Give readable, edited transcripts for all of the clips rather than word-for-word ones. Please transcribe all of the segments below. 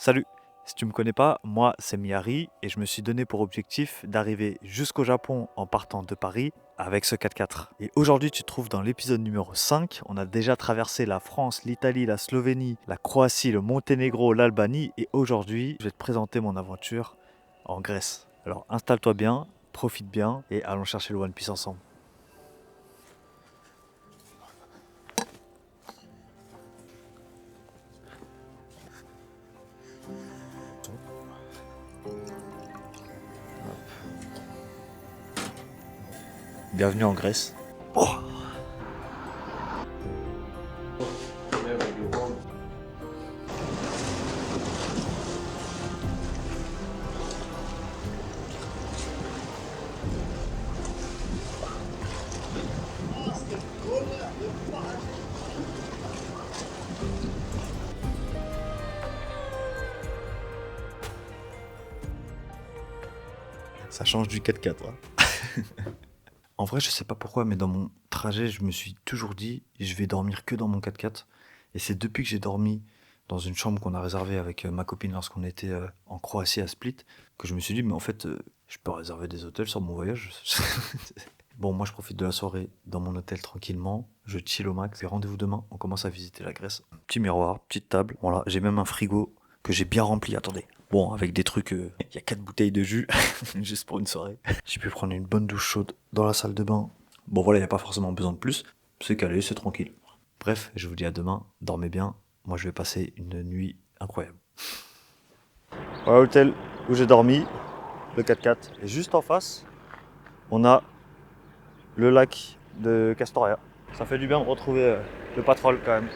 Salut, si tu me connais pas, moi c'est Miyari et je me suis donné pour objectif d'arriver jusqu'au Japon en partant de Paris avec ce 4x4. Et aujourd'hui tu te trouves dans l'épisode numéro 5, on a déjà traversé la France, l'Italie, la Slovénie, la Croatie, le Monténégro, l'Albanie et aujourd'hui je vais te présenter mon aventure en Grèce. Alors installe-toi bien, profite bien et allons chercher le One Piece ensemble. Bienvenue en Grèce. Oh, ça change du 4x4. En vrai, je sais pas pourquoi, mais dans mon trajet, je me suis toujours dit, je vais dormir que dans mon 4x4. Et c'est depuis que j'ai dormi dans une chambre qu'on a réservée avec ma copine lorsqu'on était en Croatie à Split, que je me suis dit, mais en fait, je peux réserver des hôtels sur mon voyage. Bon, moi, je profite de la soirée dans mon hôtel tranquillement. Je chill au max. Et rendez-vous demain, on commence à visiter la Grèce. Petit miroir, petite table. Voilà, j'ai même un frigo que j'ai bien rempli. Attendez. Bon, avec des trucs, il y a 4 bouteilles de jus, juste pour une soirée. J'ai pu prendre une bonne douche chaude dans la salle de bain. Bon, voilà, il n'y a pas forcément besoin de plus. C'est calé, c'est tranquille. Bref, je vous dis à demain. Dormez bien. Moi, je vais passer une nuit incroyable. Voilà l'hôtel où j'ai dormi, le 4x4. Et juste en face, on a le lac de Castoria. Ça fait du bien de retrouver le patrol quand même.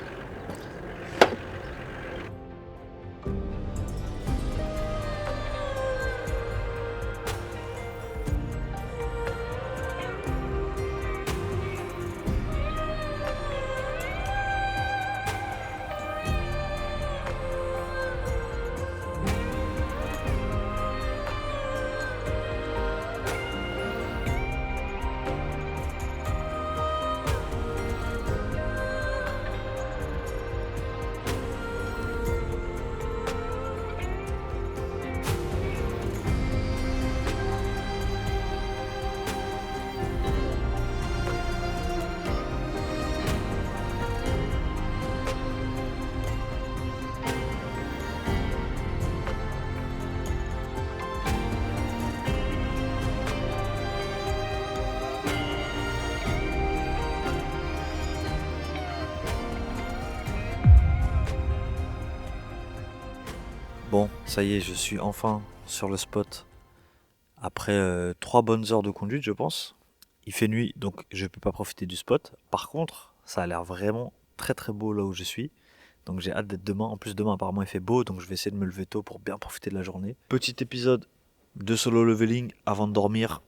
Bon, ça y est, je suis enfin sur le spot. Après 3 bonnes heures de conduite, je pense. Il fait nuit, donc je ne peux pas profiter du spot. Par contre, ça a l'air vraiment très très beau là où je suis. Donc j'ai hâte d'être demain. En plus, demain apparemment il fait beau, donc je vais essayer de me lever tôt pour bien profiter de la journée. Petit épisode de solo leveling avant de dormir.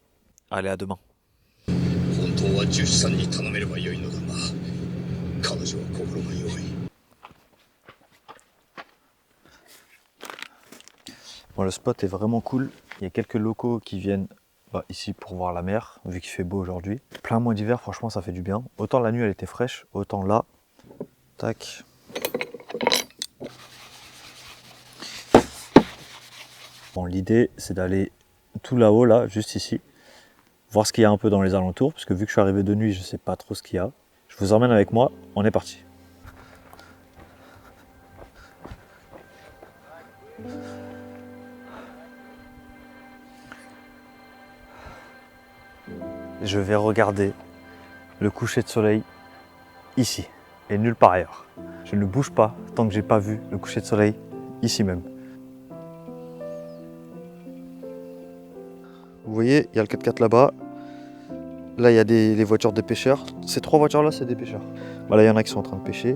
Allez, à demain. 本当はジュシさんに頼めればよいのだが彼女は心が弱い。 Bon, le spot est vraiment cool. Il y a quelques locaux qui viennent ici pour voir la mer, vu qu'il fait beau aujourd'hui. Plein mois d'hiver, franchement, ça fait du bien. Autant la nuit, elle était fraîche, autant là, tac. Bon, l'idée, c'est d'aller tout là-haut, là, juste ici, voir ce qu'il y a un peu dans les alentours, parce que vu que je suis arrivé de nuit, je sais pas trop ce qu'il y a. Je vous emmène avec moi, on est parti. Je vais regarder le coucher de soleil ici et nulle part ailleurs. Je ne bouge pas tant que j'ai pas vu le coucher de soleil ici même. Vous voyez, il y a le 4x4 là-bas. Là, il y a les voitures de pêcheurs. Ces 3 voitures-là, c'est des pêcheurs. Là, il y en a qui sont en train de pêcher.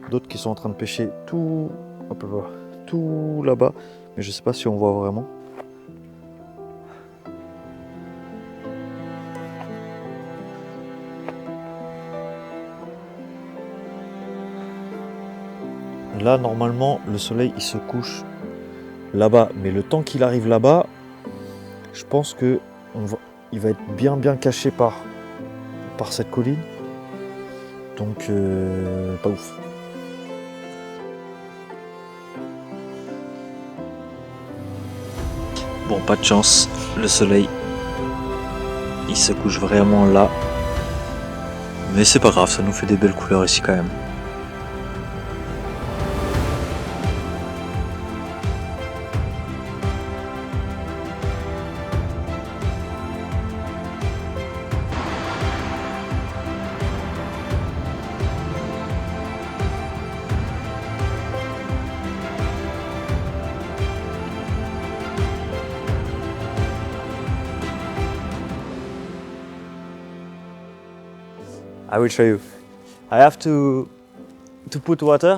D'autres qui sont en train de pêcher tout, hop là, tout là-bas. Mais je sais pas si on voit vraiment. Là, normalement, le soleil, il se couche là-bas. Mais le temps qu'il arrive là-bas, je pense que il va être bien caché par cette colline. Donc, pas ouf. Bon, pas de chance, le soleil, il se couche vraiment là. Mais c'est pas grave, ça nous fait des belles couleurs ici quand même. I will show you. I have to put water.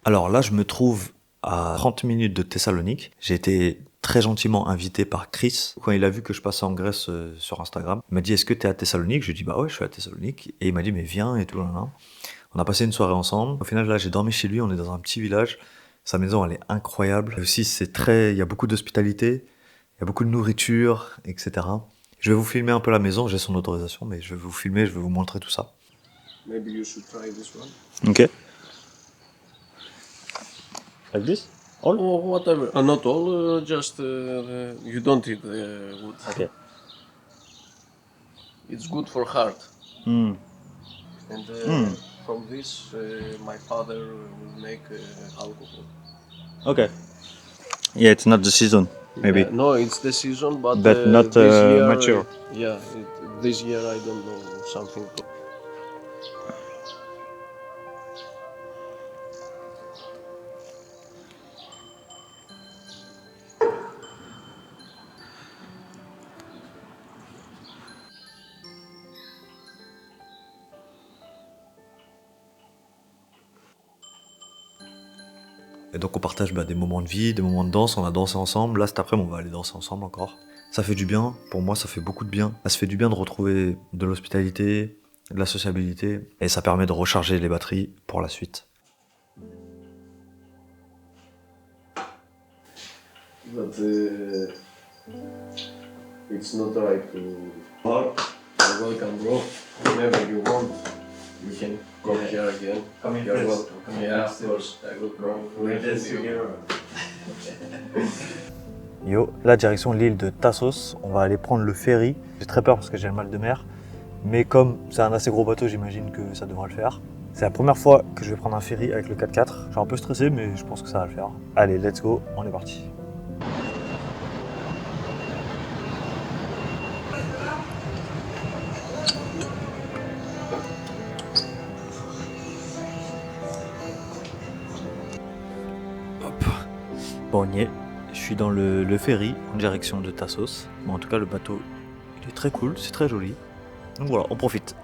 Alors là, je me trouve à 30 minutes de Thessalonique. J'ai été très gentiment invité par Chris. Quand il a vu que je passais en Grèce sur Instagram, il m'a dit: est-ce que tu es à Thessalonique? Je lui ai dit: bah ouais, je suis à Thessalonique. Et il m'a dit: mais viens et tout. Là, là. On a passé une soirée ensemble. Au final, là, j'ai dormi chez lui. On est dans un petit village. Sa maison, elle est incroyable. Et aussi, il y a beaucoup d'hospitalité, il y a beaucoup de nourriture, etc. Je vais vous filmer un peu la maison. J'ai son autorisation, mais je vais vous filmer, je vais vous montrer tout ça. Maybe you should try this one. Ok. Like this? All? Or whatever. Not all, just you don't eat wood. Okay. It's good for heart. Mm. And from this, my father will make alcohol. Okay. Yeah, it's not the season, maybe. No, it's the season, but not this year, mature. This year I don't know something. Et donc on partage des moments de vie, des moments de danse, on a dansé ensemble. Là cet après-midi on va aller danser ensemble encore. Ça fait du bien, pour moi ça fait beaucoup de bien. Ça fait du bien de retrouver de l'hospitalité, de la sociabilité, et ça permet de recharger les batteries pour la suite. But it's not right to. Welcome, bro. Whenever you want, you can come here again. You're welcome. Yeah, of course. I will come. Yo, là direction l'île de Tassos, on va aller prendre le ferry. J'ai très peur parce que j'ai le mal de mer, mais comme c'est un assez gros bateau, j'imagine que ça devra le faire. C'est la première fois que je vais prendre un ferry avec le 4x4. Je suis un peu stressé, mais je pense que ça va le faire. Allez, let's go, on est parti. Hop. Bon, on y est. Je suis dans le ferry en direction de Tassos. Bon, en tout cas, le bateau, il est très cool, c'est très joli. Donc voilà, on profite.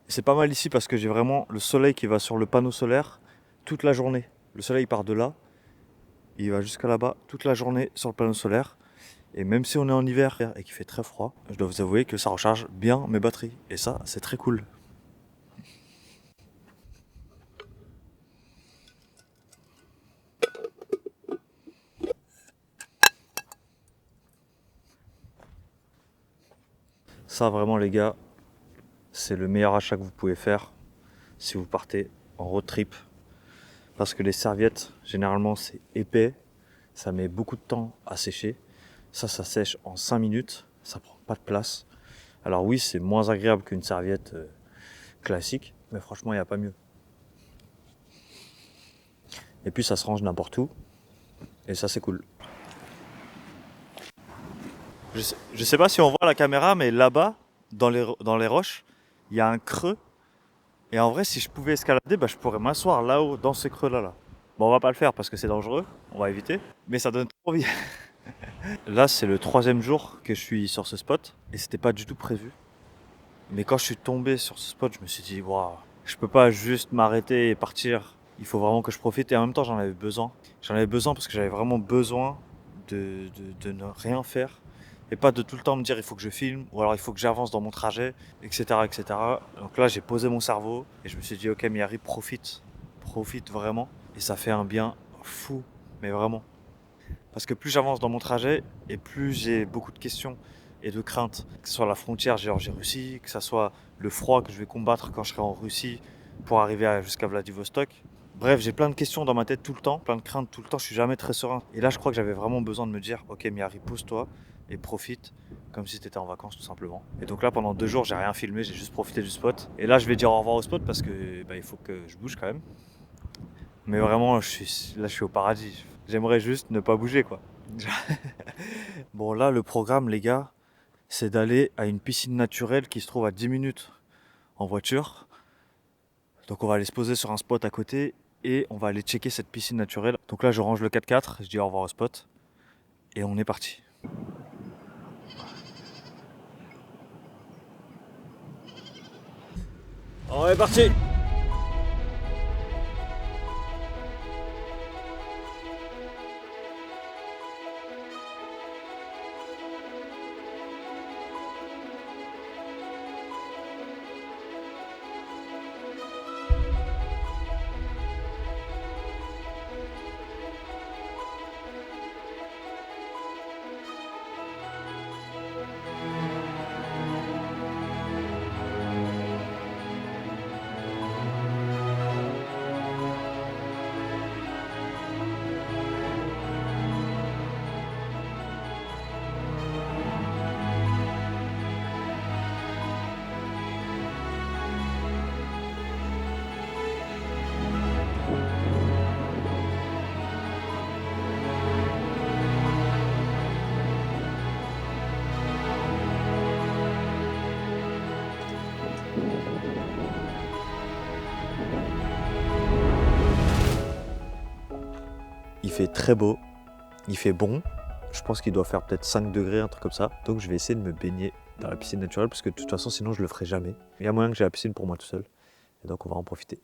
C'est pas mal ici parce que j'ai vraiment le soleil qui va sur le panneau solaire toute la journée. Le soleil part de là, il va jusqu'à là-bas toute la journée sur le panneau solaire. Et même si on est en hiver et qu'il fait très froid, je dois vous avouer que ça recharge bien mes batteries. Et ça, c'est très cool. Ça vraiment les gars, c'est le meilleur achat que vous pouvez faire si vous partez en road trip. Parce que les serviettes, généralement c'est épais, ça met beaucoup de temps à sécher. Ça sèche en 5 minutes, ça prend pas de place. Alors oui, c'est moins agréable qu'une serviette classique, mais franchement, il n'y a pas mieux. Et puis ça se range n'importe où. Et ça, c'est cool. Je sais pas si on voit la caméra, mais là-bas, dans les roches, il y a un creux. Et en vrai, si je pouvais escalader, bah, je pourrais m'asseoir là-haut, dans ce creux-là. Là. Bon, on va pas le faire parce que c'est dangereux. On va éviter. Mais ça donne trop envie. Là, c'est le 3e jour que je suis sur ce spot. Et c'était pas du tout prévu. Mais quand je suis tombé sur ce spot, je me suis dit, waouh, je peux pas juste m'arrêter et partir. Il faut vraiment que je profite. Et en même temps, j'en avais besoin. J'en avais besoin parce que j'avais vraiment besoin de ne rien faire. Et pas de tout le temps me dire il faut que je filme, ou alors il faut que j'avance dans mon trajet, etc. etc. Donc là, j'ai posé mon cerveau et je me suis dit, ok, Miyari, profite. Profite vraiment. Et ça fait un bien fou, mais vraiment. Parce que plus j'avance dans mon trajet, et plus j'ai beaucoup de questions et de craintes. Que ce soit la frontière Géorgie-Russie, que ce soit le froid que je vais combattre quand je serai en Russie pour arriver jusqu'à Vladivostok. Bref, j'ai plein de questions dans ma tête tout le temps, plein de craintes tout le temps, je suis jamais très serein. Et là, je crois que j'avais vraiment besoin de me dire, ok Miyari, pose-toi et profite, comme si tu étais en vacances tout simplement. Et donc là, pendant 2 jours, j'ai rien filmé, j'ai juste profité du spot. Et là, je vais dire au revoir au spot parce que il faut que je bouge quand même. Mais vraiment, là, je suis au paradis. J'aimerais juste ne pas bouger, quoi. Bon, là, le programme, les gars, c'est d'aller à une piscine naturelle qui se trouve à 10 minutes en voiture. Donc on va aller se poser sur un spot à côté et on va aller checker cette piscine naturelle. Donc là, je range le 4x4, je dis au revoir au spot et on est parti. On est parti! Il fait très beau, il fait bon. Je pense qu'il doit faire peut-être 5 degrés, un truc comme ça. Donc je vais essayer de me baigner dans la piscine naturelle parce que de toute façon sinon je le ferai jamais. Il y a moyen que j'ai la piscine pour moi tout seul. Et donc on va en profiter.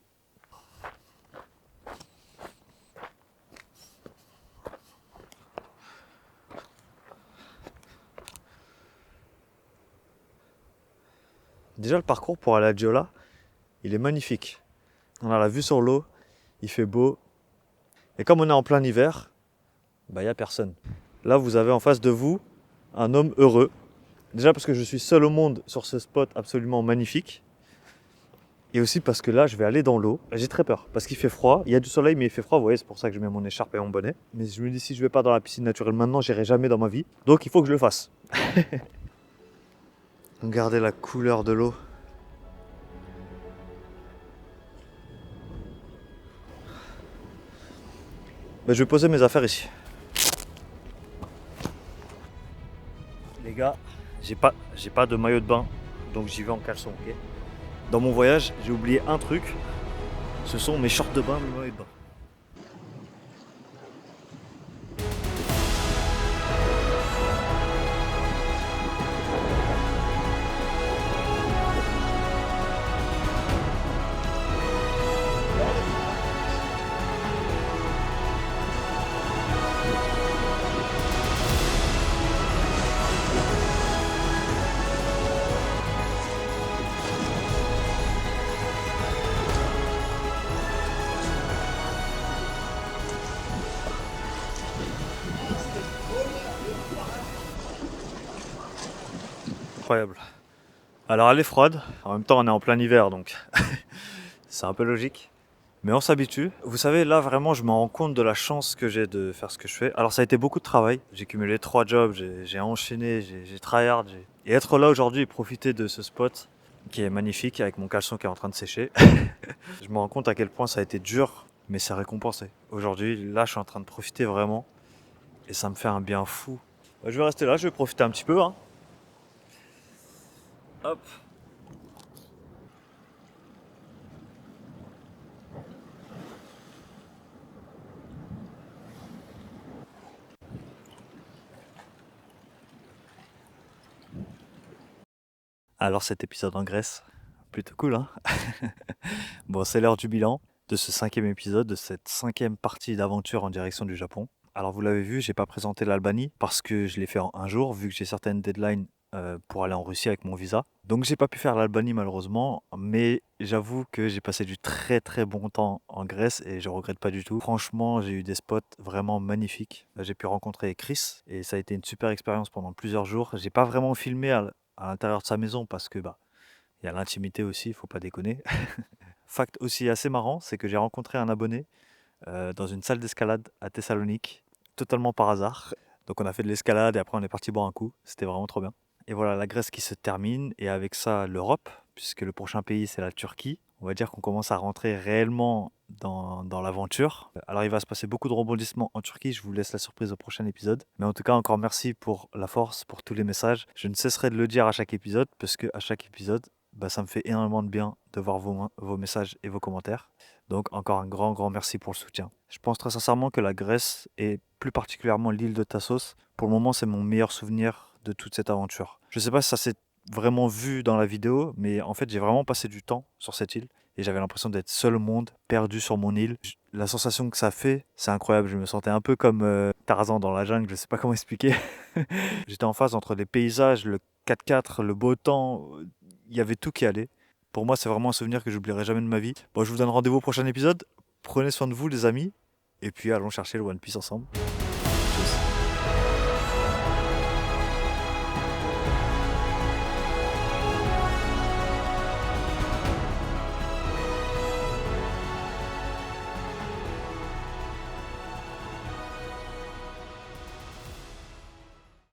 Déjà le parcours pour aller à Giola, il est magnifique. On a la vue sur l'eau, il fait beau. Et comme on est en plein hiver, bah, il n'y a personne. Là, vous avez en face de vous un homme heureux. Déjà parce que je suis seul au monde sur ce spot absolument magnifique. Et aussi parce que là, je vais aller dans l'eau. J'ai très peur parce qu'il fait froid. Il y a du soleil, mais il fait froid. Vous voyez, c'est pour ça que je mets mon écharpe et mon bonnet. Mais je me dis, si je vais pas dans la piscine naturelle maintenant, j'irai jamais dans ma vie. Donc, il faut que je le fasse. Regardez la couleur de l'eau. Ben, je vais poser mes affaires ici. Les gars, j'ai pas de maillot de bain, donc j'y vais en caleçon, ok? Dans mon voyage, j'ai oublié un truc. Ce sont mes shorts de bain, mes maillots de bain. Incroyable. Alors elle est froide, en même temps on est en plein hiver donc c'est un peu logique. Mais on s'habitue. Vous savez, là vraiment je me rends compte de la chance que j'ai de faire ce que je fais. Alors ça a été beaucoup de travail. J'ai cumulé 3 jobs, j'ai enchaîné, j'ai tryhard. Et être là aujourd'hui et profiter de ce spot qui est magnifique avec mon caleçon qui est en train de sécher. Je me rends compte à quel point ça a été dur, mais c'est récompensé. Aujourd'hui, là je suis en train de profiter vraiment. et ça me fait un bien fou. Je vais rester là, je vais profiter un petit peu. Hein. Hop. Alors cet épisode en Grèce, plutôt cool hein. Bon, c'est l'heure du bilan de ce 5e épisode, de cette 5e partie d'aventure en direction du Japon. Alors vous l'avez vu, j'ai pas présenté l'Albanie parce que je l'ai fait en un jour, vu que j'ai certaines deadlines pour aller en Russie avec mon visa. Donc j'ai pas pu faire l'Albanie malheureusement, mais j'avoue que j'ai passé du très très bon temps en Grèce et je regrette pas du tout. Franchement, j'ai eu des spots vraiment magnifiques. J'ai pu rencontrer Chris et ça a été une super expérience pendant plusieurs jours. J'ai pas vraiment filmé à l'intérieur de sa maison parce que il y a l'intimité aussi, faut pas déconner. Fact aussi assez marrant, c'est que j'ai rencontré un abonné dans une salle d'escalade à Thessalonique, totalement par hasard. Donc on a fait de l'escalade et après on est parti boire un coup, c'était vraiment trop bien. Et voilà, la Grèce qui se termine et avec ça l'Europe, puisque le prochain pays c'est la Turquie. On va dire qu'on commence à rentrer réellement dans l'aventure. Alors il va se passer beaucoup de rebondissements en Turquie, je vous laisse la surprise au prochain épisode. Mais en tout cas encore merci pour la force, pour tous les messages. Je ne cesserai de le dire à chaque épisode, parce que à chaque épisode, ça me fait énormément de bien de voir vos messages et vos commentaires. Donc encore un grand merci pour le soutien. Je pense très sincèrement que la Grèce et plus particulièrement l'île de Tassos, pour le moment c'est mon meilleur souvenir de toute cette aventure. Je sais pas si ça s'est vraiment vu dans la vidéo, mais en fait j'ai vraiment passé du temps sur cette île et j'avais l'impression d'être seul au monde, perdu sur mon île. La sensation que ça fait, c'est incroyable. Je me sentais un peu comme Tarzan dans la jungle, je sais pas comment expliquer. J'étais en phase entre les paysages, le 4x4, le beau temps, il y avait tout qui allait. Pour moi, c'est vraiment un souvenir que j'oublierai jamais de ma vie. Bon, je vous donne rendez-vous au prochain épisode. Prenez soin de vous, les amis. Et puis, allons chercher le One Piece ensemble.